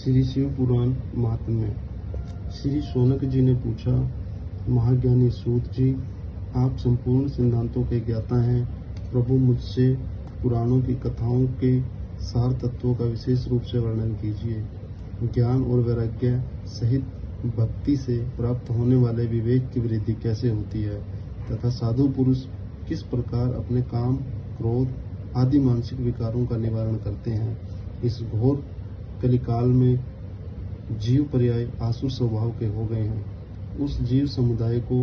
श्री शिव पुराण महात्म्य। श्री शौनक जी ने पूछा, महाज्ञानी सूत जी, आप संपूर्ण सिद्धांतों के ज्ञाता हैं। प्रभु, मुझसे पुराणों की कथाओं के सार तत्वों का विशेष रूप से वर्णन कीजिए। ज्ञान और वैराग्य सहित भक्ति से प्राप्त होने वाले विवेक की वृद्धि कैसे होती है तथा साधु पुरुष किस प्रकार अपने काम, क्रोध आदि मानसिक विकारों का निवारण करते हैं। इस घोर कलिकाल में जीव पर्याय आसुर स्वभाव के हो गए हैं। उस जीव समुदाय को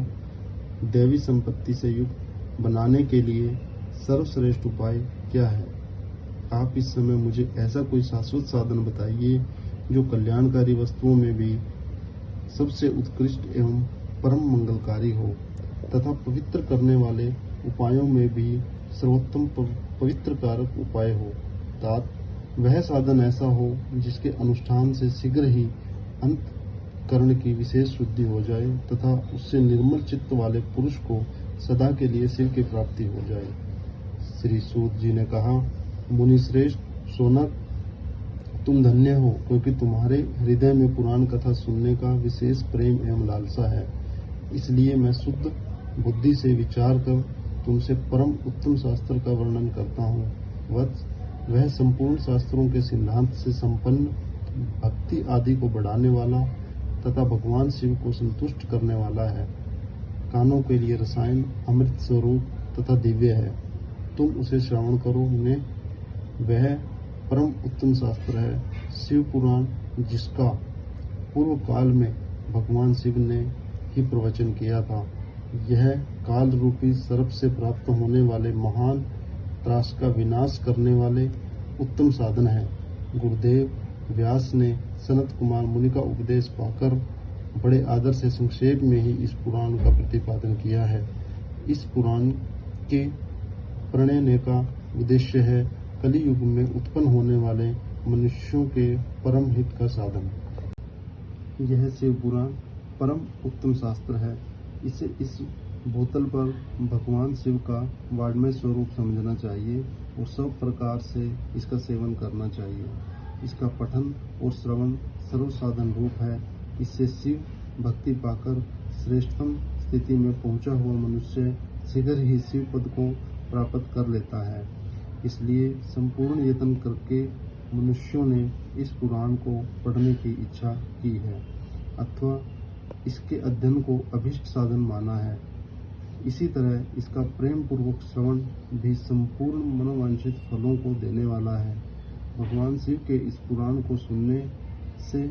दैवी संपत्ति से युक्त बनाने के लिए सर्वश्रेष्ठ उपाय क्या है? आप इस समय मुझे ऐसा कोई शाश्वत साधन बताइए जो कल्याणकारी वस्तुओं में भी सबसे उत्कृष्ट एवं परम मंगलकारी हो तथा पवित्र करने वाले उपायों में भी सर्वोत्तम पवित्र कारक उपाय हो। तात वह साधन ऐसा हो जिसके अनुष्ठान से शीघ्र ही अंतःकरण की विशेष शुद्धि हो जाए तथा उससे निर्मल चित्त वाले पुरुष को सदा के लिए शिव की प्राप्ति हो जाए। श्री सूत जी ने कहा, मुनि श्रेष्ठ शौनक, तुम धन्य हो, क्योंकि तुम्हारे हृदय में पुराण कथा सुनने का विशेष प्रेम एवं लालसा है। इसलिए मैं शुद्ध बुद्धि से विचार कर तुमसे परम उत्तम शास्त्र का वर्णन करता हूँ। वत्स, वह संपूर्ण शास्त्रों के सिद्धांत से संपन्न, भक्ति आदि को बढ़ाने वाला तथा भगवान शिव को संतुष्ट करने वाला है। कानों के लिए रसायन, अमृत स्वरूप तथा दिव्य है। तुम उसे श्रवण करो। वह परम उत्तम शास्त्र है, शिव पुराण, जिसका पूर्व काल में भगवान शिव ने ही प्रवचन किया था। यह काल रूपी सर्प से प्राप्त होने वाले महान त्रास का विनाश करने वाले उत्तम साधन है। गुरुदेव व्यास ने सनत कुमार मुनि का उपदेश पाकर बड़े आदर से संक्षेप में ही इस पुराण का प्रतिपादन किया है। इस पुराण के प्रणयन का उद्देश्य है कलि युग में उत्पन्न होने वाले मनुष्यों के परम हित का साधन। यह शिव पुराण परम उत्तम शास्त्र है। इसे इस बोतल पर भगवान शिव का वाङ्मय स्वरूप समझना चाहिए और सब प्रकार से इसका सेवन करना चाहिए। इसका पठन और श्रवण सर्वसाधन रूप है। इससे शिव भक्ति पाकर श्रेष्ठतम स्थिति में पहुंचा हुआ मनुष्य शीघ्र ही शिव पद को प्राप्त कर लेता है। इसलिए संपूर्ण यत्न करके मनुष्यों ने इस पुराण को पढ़ने की इच्छा की है अथवा इसके अध्ययन को अभिष्ट साधन माना है। इसी तरह इसका प्रेम पूर्वक श्रवण भी संपूर्ण मनोवांछित फलों को देने वाला है। भगवान शिव के इस पुराण को सुनने से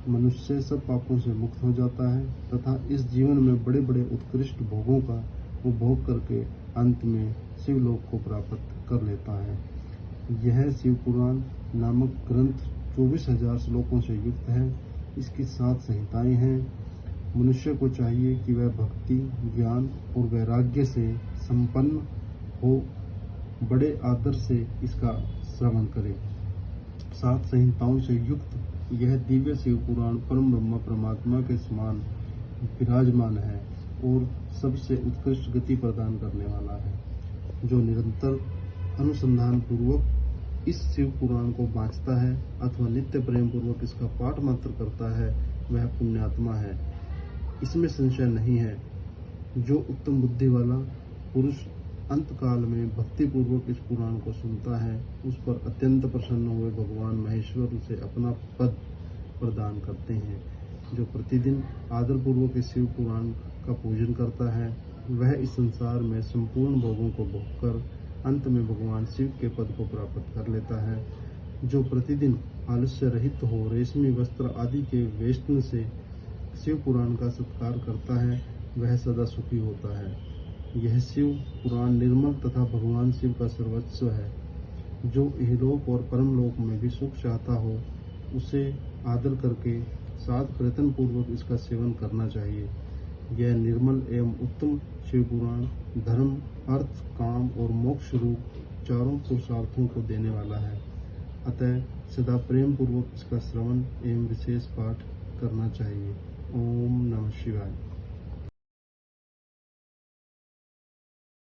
मनुष्य सब पापों से मुक्त हो जाता है तथा इस जीवन में बड़े बड़े उत्कृष्ट भोगों का उपभोग करके अंत में शिवलोक को प्राप्त कर लेता है। यह शिव पुराण नामक ग्रंथ 24,000 श्लोकों से युक्त है। इसकी 7 संहिताएं हैं। मनुष्य को चाहिए कि वह भक्ति, ज्ञान और वैराग्य से संपन्न हो बड़े आदर से इसका श्रवण करे। 7 संहिताओं से युक्त यह दिव्य शिव पुराण परम ब्रह्म परमात्मा के समान विराजमान है और सबसे उत्कृष्ट गति प्रदान करने वाला है। जो निरंतर अनुसंधान पूर्वक इस शिव पुराण को बाँचता है अथवा नित्य प्रेम पूर्वक इसका पाठ मात्र करता है, वह पुण्यात्मा है, इसमें संशय नहीं है। जो उत्तम बुद्धि वाला पुरुष अंतकाल में भक्ति पूर्वक इस पुराण को सुनता है, उस पर अत्यंत प्रसन्न हुए भगवान महेश्वर उसे अपना पद प्रदान करते हैं। जो प्रतिदिन आदर पूर्वक इस शिव पुराण का पूजन करता है, वह इस संसार में संपूर्ण भोगों को भोगकर अंत में भगवान शिव के पद को प्राप्त कर लेता है। जो प्रतिदिन आलस्य रहित हो रेशमी वस्त्र आदि के वेष्टन से शिव पुराण का सत्कार करता है, वह सदा सुखी होता है। यह शिव पुराण निर्मल तथा भगवान शिव का सर्वस्व है। जो इहलोक और परमलोक में भी सुख चाहता हो, उसे आदर करके साध प्रयत्न पूर्वक इसका सेवन करना चाहिए। यह निर्मल एवं उत्तम शिव पुराण धर्म, अर्थ, काम और मोक्ष रूप चारों पुरुषार्थों को देने वाला है। अतः सदा प्रेम पूर्वक इसका श्रवण एवं विशेष पाठ करना चाहिए। ओम नमः शिवाय।